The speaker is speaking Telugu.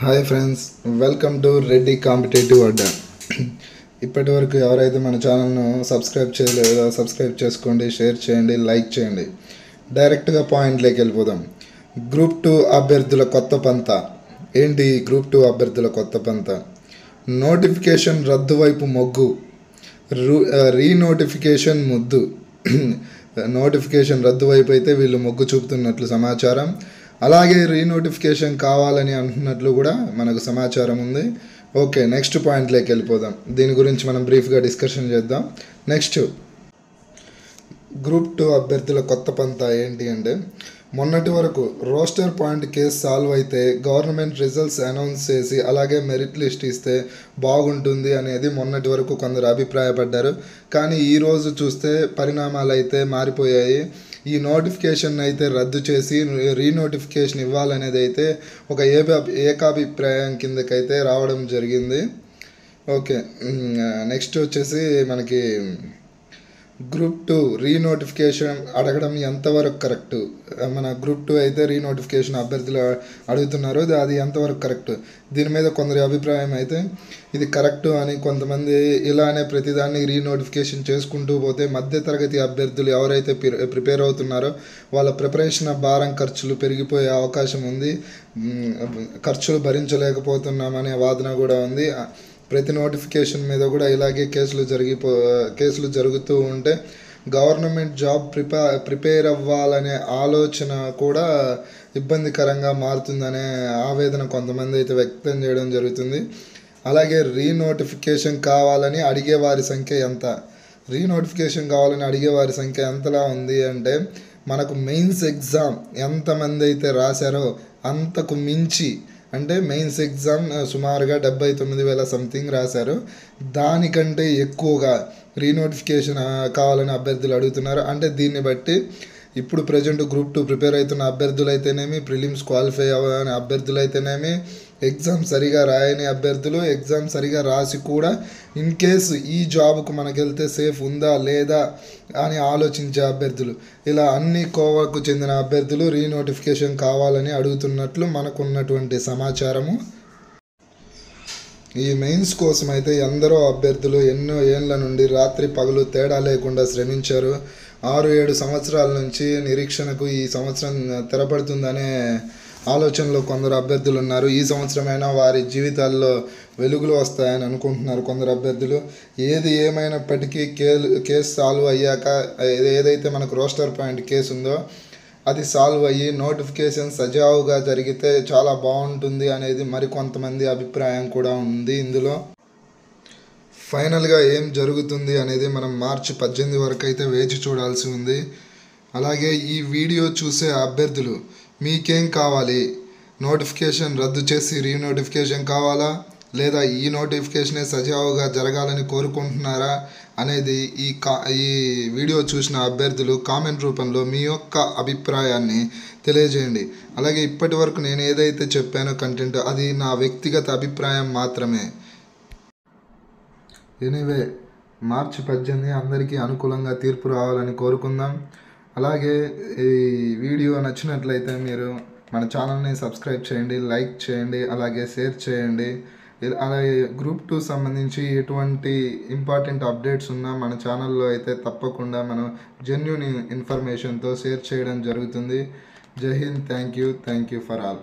Hi friends, welcome to Reddy competitive అడ్డా. ఇప్పటి వరకు ఎవరైతే మన ఛానల్ను సబ్స్క్రైబ్ చేయలేదో సబ్స్క్రైబ్ చేసుకోండి, షేర్ చేయండి, లైక్ చేయండి. డైరెక్ట్గా పాయింట్లోకి వెళ్ళిపోదాం. గ్రూప్ 2 అభ్యర్థుల కొత్త పంత ఏంటి? గ్రూప్ 2 అభ్యర్థుల కొత్త పంత నోటిఫికేషన్ రద్దు వైపు మొగ్గు, రీనోటిఫికేషన్ ముద్దు. నోటిఫికేషన్ రద్దు వైపు అయితే వీళ్ళు మొగ్గు చూపుతున్నట్లు సమాచారం. అలాగే రీనోటిఫికేషన్ కావాలని అంటున్నట్లు కూడా మనకు సమాచారం ఉంది. ఓకే, నెక్స్ట్ పాయింట్లోకి వెళ్ళిపోదాం. దీని గురించి మనం బ్రీఫ్గా డిస్కషన్ చేద్దాం. నెక్స్ట్ గ్రూప్ 2 అభ్యర్థుల కొత్త పంత ఏంటి అంటే, మొన్నటి వరకు రోస్టర్ పాయింట్ కేసు సాల్వ్ అయితే గవర్నమెంట్ రిజల్ట్స్ అనౌన్స్ చేసి అలాగే మెరిట్ లిస్ట్ ఇస్తే బాగుంటుంది అనేది మొన్నటి వరకు కొందరు అభిప్రాయపడ్డారు. కానీ ఈరోజు చూస్తే పరిణామాలు అయితే మారిపోయాయి. ఈ నోటిఫికేషన్ అయితే రద్దు చేసి రీనోటిఫికేషన్ ఇవ్వాలనేది అయితే ఒక ఏకాభిప్రాయం కిందకైతే రావడం జరిగింది. ఓకే, నెక్స్ట్ వచ్చేసి మనకి గ్రూప్ 2 రీనోటిఫికేషన్ అడగడం ఎంతవరకు కరెక్ట్? మన గ్రూప్ 2 అయితే రీనోటిఫికేషన్ అభ్యర్థులు అడుగుతున్నారు, అది ఎంతవరకు కరెక్ట్? దీని మీద కొందరి అభిప్రాయం అయితే ఇది కరెక్ట్ అని, కొంతమంది ఇలానే ప్రతిదాన్ని రీనోటిఫికేషన్ చేసుకుంటూ పోతే మధ్యతరగతి అభ్యర్థులు ఎవరైతే ప్రిపేర్ అవుతున్నారో వాళ్ళ ప్రిపరేషన్ భారం ఖర్చులు పెరిగిపోయే అవకాశం ఉంది, ఖర్చులు భరించలేకపోతున్నామనే వాదన కూడా ఉంది. ప్రతి నోటిఫికేషన్ మీద కూడా ఇలాగే కేసులు జరుగుతూ ఉంటే గవర్నమెంట్ జాబ్ ప్రిపేర్ అవ్వాలనే ఆలోచన కూడా ఇబ్బందికరంగా మారుతుందనే ఆవేదన కొంతమంది అయితే వ్యక్తం చేయడం జరుగుతుంది. అలాగే రీనోటిఫికేషన్ కావాలని అడిగే వారి సంఖ్య ఎంత? రీనోటిఫికేషన్ కావాలని అడిగే వారి సంఖ్య ఎంతలా ఉంది అంటే, మనకు మెయిన్స్ ఎగ్జామ్ ఎంతమంది అయితే రాశారో అంతకు మించి, అంటే మెయిన్స్ ఎగ్జామ్ సుమారుగా 79,000 సంథింగ్ రాశారు, దానికంటే ఎక్కువగా రీనోటిఫికేషన్ కావాలని అభ్యర్థులు అడుగుతున్నారు. అంటే దీన్ని బట్టి ఇప్పుడు ప్రజెంట్ గ్రూప్ 2 ప్రిపేర్ అవుతున్న అభ్యర్థులు అయితేనేమి, ప్రిలిమ్స్ క్వాలిఫై అవ్వని అభ్యర్థులు అయితేనేమి, ఎగ్జామ్ సరిగా రాయని అభ్యర్థులు, ఎగ్జామ్ సరిగా రాసి కూడా ఇన్ కేసు ఈ జాబ్కు మనకి వెళ్తే సేఫ్ ఉందా లేదా అని ఆలోచించే అభ్యర్థులు, ఇలా అన్ని కోవకు చెందిన అభ్యర్థులు రీనోటిఫికేషన్ కావాలని అడుగుతున్నట్లు మనకు ఉన్నటువంటి సమాచారము. ఈ మెయిన్స్ కోసం అయితే ఎందరో అభ్యర్థులు ఎన్నో ఏళ్ళ నుండి రాత్రి పగలు తేడా లేకుండా శ్రమించారు. 6-7 సంవత్సరాల నుంచి నిరీక్షణకు ఈ సంవత్సరం తెరపడుతుందనే ఆలోచనలో కొందరు అభ్యర్థులు ఉన్నారు. ఈ సంవత్సరమైనా వారి జీవితాల్లో వెలుగులు వస్తాయని అనుకుంటున్నారు కొందరు అభ్యర్థులు. ఏది ఏమైనప్పటికీ కేసు సాల్వ్ అయ్యాక, ఏదైతే మనకు రోస్టర్ పాయింట్ కేసు ఉందో అది సాల్వ్ అయ్యి నోటిఫికేషన్ సజావుగా జరిగితే చాలా బాగుంటుంది అనేది మరికొంతమంది అభిప్రాయం కూడా ఉంది. ఇందులో ఫైనల్గా ఏం జరుగుతుంది అనేది మనం మార్చి 18 వరకు అయితే వేచి చూడాల్సి ఉంది. అలాగే ఈ వీడియో చూసే అభ్యర్థులు మీకేం కావాలి? నోటిఫికేషన్ రద్దు చేసి రీనోటిఫికేషన్ కావాలా, లేదా ఈ నోటిఫికేషనే సజావుగా జరగాలని కోరుకుంటున్నారా అనేది ఈ వీడియో చూసిన అభ్యర్థులు కామెంట్ రూపంలో మీ యొక్క అభిప్రాయాన్ని తెలియజేయండి. అలాగే ఇప్పటి వరకు నేను ఏదైతే చెప్పానో కంటెంట్, అది నా వ్యక్తిగత అభిప్రాయం మాత్రమే. ఎనీవే, మార్చి 18 అందరికీ అనుకూలంగా తీర్పు రావాలని కోరుకుందాం. అలాగే ఈ వీడియో నచ్చినట్లయితే మీరు మన ఛానల్ని సబ్స్క్రైబ్ చేయండి, లైక్ చేయండి, అలాగే షేర్ చేయండి. అలాగే గ్రూప్ 2 సంబంధించి ఎటువంటి ఇంపార్టెంట్ అప్డేట్స్ ఉన్నా మన ఛానల్లో అయితే తప్పకుండా మనం జెన్యూన్ ఇన్ఫర్మేషన్తో షేర్ చేయడం జరుగుతుంది. జై Hind. Thank you for all.